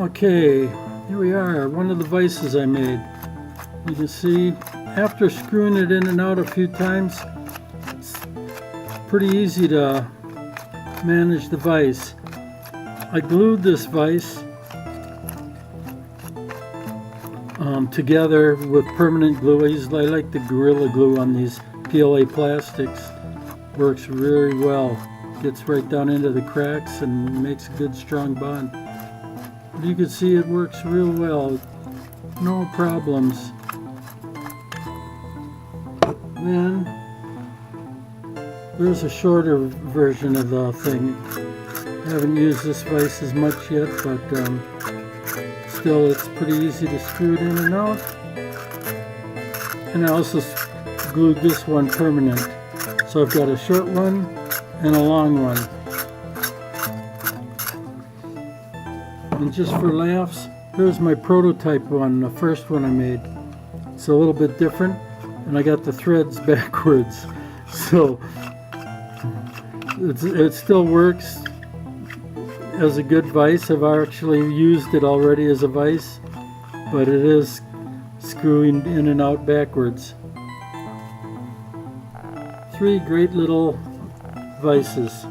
Okay, here we are, one of the vices I made. You can see, after screwing it in and out a few times, it's pretty easy to manage the vise. I glued this vise together with permanent glue. I like the Gorilla Glue on these PLA plastics. Works very well. Gets right down into the cracks and makes a good strong bond. But you can see it works real well. No problems. Then there's a shorter version of the thing. I haven't used this vise as much yet, but still it's pretty easy to screw it in and out. And I also glued this one permanent. So I've got a short one and a long one. And just for laughs, here's my prototype one, the first one I made. It's a little bit different, and I got the threads backwards. So it still works as a good vise. I've actually used it already as a vise, but it is screwing in and out backwards. 3 great little vices.